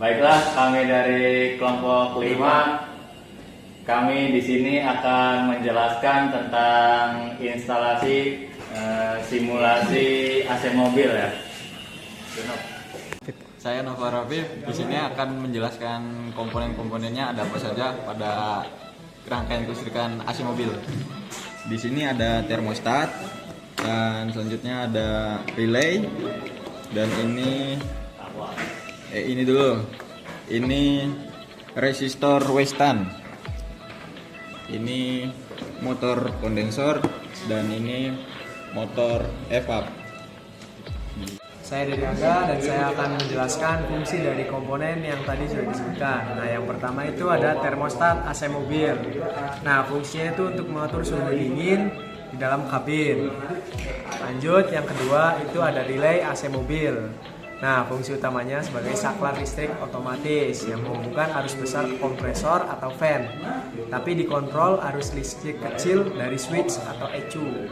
Baiklah, kami dari kelompok 5, kami di sini akan menjelaskan tentang instalasi simulasi AC mobil ya. Saya Nova Rafif di sini akan menjelaskan komponen-komponennya ada apa saja pada rangkaian kelistrikan AC mobil. Di sini ada termostat dan selanjutnya ada relay dan ini dulu. Ini resistor Weston. Ini motor kondensor dan ini motor evap. Saya dari Aga dan saya akan menjelaskan fungsi dari komponen yang tadi sudah disebutkan. Nah, yang pertama itu ada termostat AC mobil. Nah, fungsinya itu untuk mengatur suhu dingin di dalam kabin. Lanjut, yang kedua itu ada relay AC mobil. Nah, fungsi utamanya sebagai saklar listrik otomatis yang menghubungkan arus besar kompresor atau fan, tapi dikontrol arus listrik kecil dari switch atau ECU.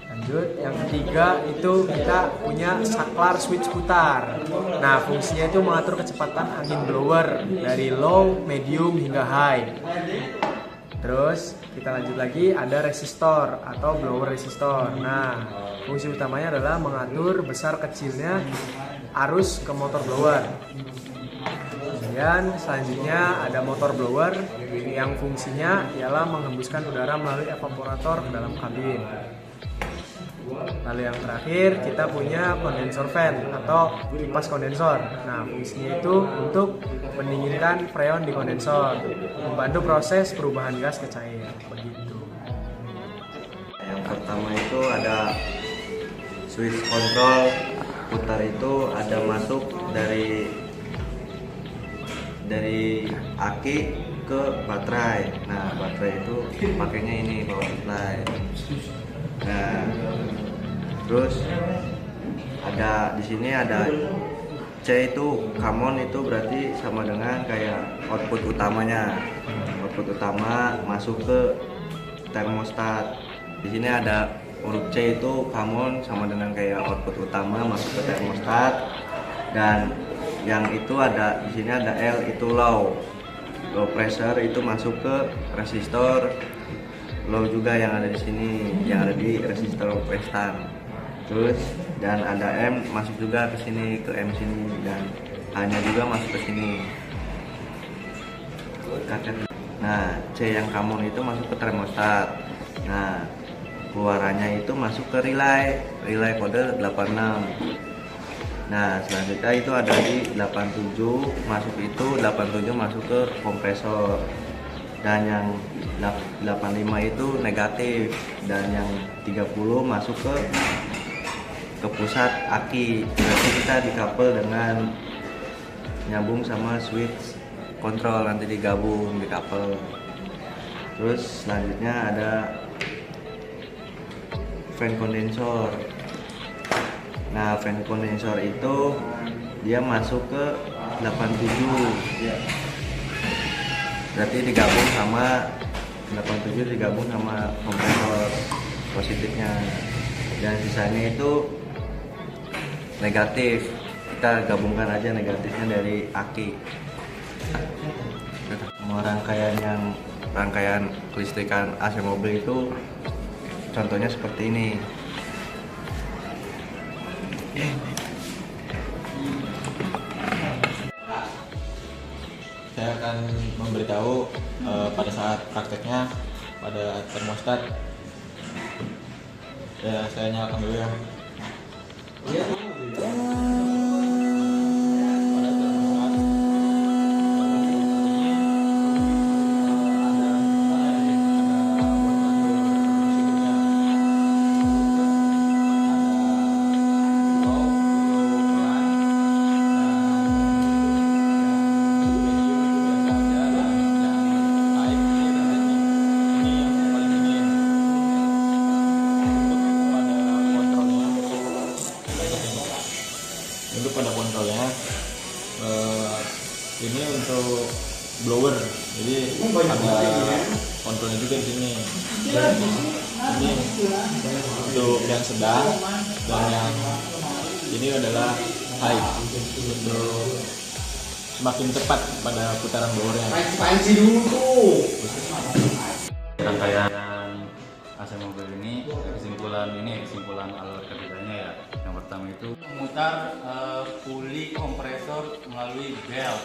Lanjut, yang ketiga itu kita punya saklar switch putar. Nah, fungsinya itu mengatur kecepatan angin blower dari low, medium hingga high. Terus kita lanjut lagi ada resistor atau blower resistor. Nah, fungsi utamanya adalah mengatur besar kecilnya arus ke motor blower. Kemudian selanjutnya ada motor blower yang fungsinya ialah menghembuskan udara melalui evaporator ke dalam kabin. Lalu yang terakhir kita punya kondensor fan atau kipas kondensor. Nah, fungsinya itu untuk mendinginkan freon di kondensor, membantu proses perubahan gas ke cair. Begitu. Yang pertama itu ada switch control putar, itu ada masuk dari aki ke baterai. Nah, baterai itu pakainya ini power supply. Nah, terus ada di sini ada C itu common, itu berarti sama dengan kayak output utamanya. Output utama masuk ke termostat. Di sini ada huruf C itu common sama dengan kayak output utama masuk ke termostat. Dan yang itu ada di sini ada L itu low pressure, itu masuk ke resistor low juga yang ada di sini, yang ada di resistor Weston. Terus dan ada M masuk juga ke sini, ke M sini, dan hanya juga masuk ke sini. Nah, C yang common itu masuk ke termostat. Nah, keluarannya itu masuk ke relay kode 86. Nah, selanjutnya itu ada di 87, masuk ke kompresor. Dan yang 85 itu negatif, dan yang 30 masuk ke pusat aki. Berarti kita dikabel dengan nyambung sama switch kontrol, nanti digabung dikabel. Terus selanjutnya ada fan kondensor. Nah, fan kondensor itu dia masuk ke 87. Berarti digabung sama 87 kompresor positifnya, dan sisanya itu negatif. Kita gabungkan aja negatifnya dari aki. Semua rangkaian kelistrikan AC mobil itu contohnya seperti ini. Saya akan memberitahu pada saat prakteknya pada termostat. Ya, saya nyalakan dulu ya. Untuk pada kontrolnya ini untuk blower, jadi ada kontrolnya juga di sini. Ini untuk yang sedang, dan yang ini adalah high. Untuk semakin cepat pada putaran bornya. Rangkaian AC mobil ini, kesimpulan alur kerjanya ya. Yang pertama itu memutar puli kompresor melalui belt,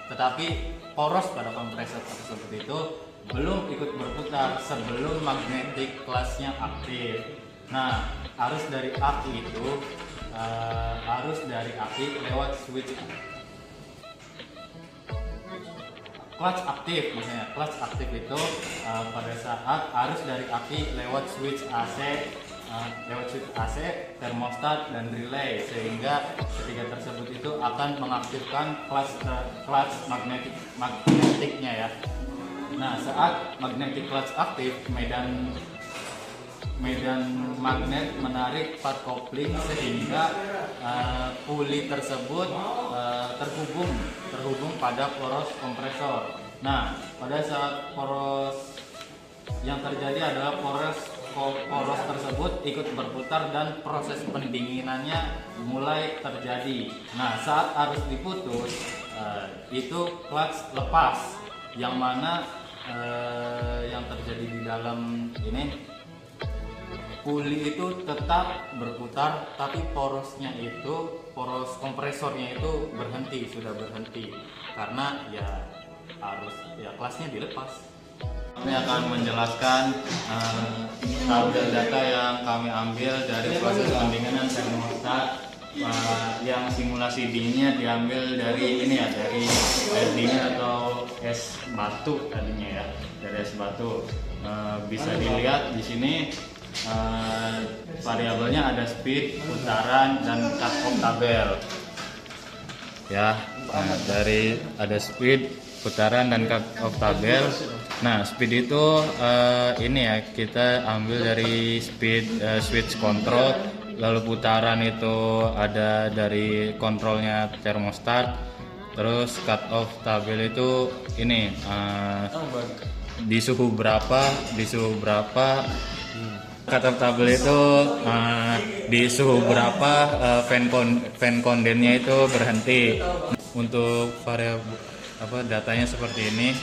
tetapi poros pada kompresor tersebut itu belum ikut berputar sebelum magnetic clutch-nya aktif. Nah, arus dari aki lewat switch clutch aktif, maksudnya clutch aktif itu pada saat arus dari aki lewat switch AC, termostat dan relay, sehingga ketiga tersebut itu akan mengaktifkan clutch magnetiknya ya. Nah, saat magnetic clutch aktif, medan magnet menarik part coupling sehingga puli tersebut terhubung pada poros kompresor. Nah, pada saat yang terjadi adalah poros tersebut ikut berputar dan proses pendinginannya mulai terjadi. Nah, saat arus diputus itu clutch lepas, yang mana yang terjadi di dalam ini puli itu tetap berputar, tapi poros kompresornya itu sudah berhenti karena kelasnya dilepas. Kami akan menjelaskan tabel data yang kami ambil dari proses pendinginan termostat yang simulasi dinginnya diambil dari dari air dingin atau es batu tadinya ya, dari es batu. Bisa dilihat di sini variabelnya ada speed, putaran, dan cut off tabel ya. Dari ada speed, putaran, dan cut off tabel. Nah, speed itu kita ambil dari speed switch control, lalu putaran itu ada dari kontrolnya termostat, terus cut off tabel itu di suhu berapa cut off tabel itu di suhu berapa fan kondennya itu berhenti. Untuk variabel datanya seperti ini.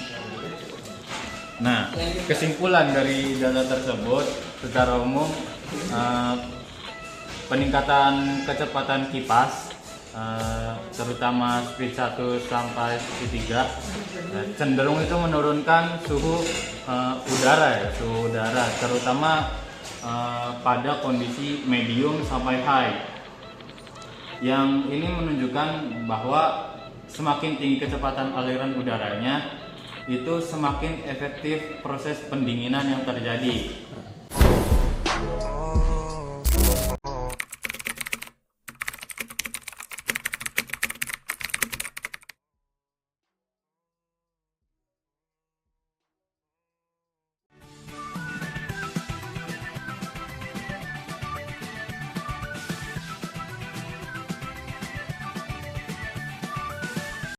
Nah, kesimpulan dari data tersebut secara umum peningkatan kecepatan kipas terutama speed 1 sampai speed 3 cenderung itu menurunkan suhu udara terutama pada kondisi medium sampai high. Yang ini menunjukkan bahwa semakin tinggi kecepatan aliran udaranya, itu semakin efektif proses pendinginan yang terjadi.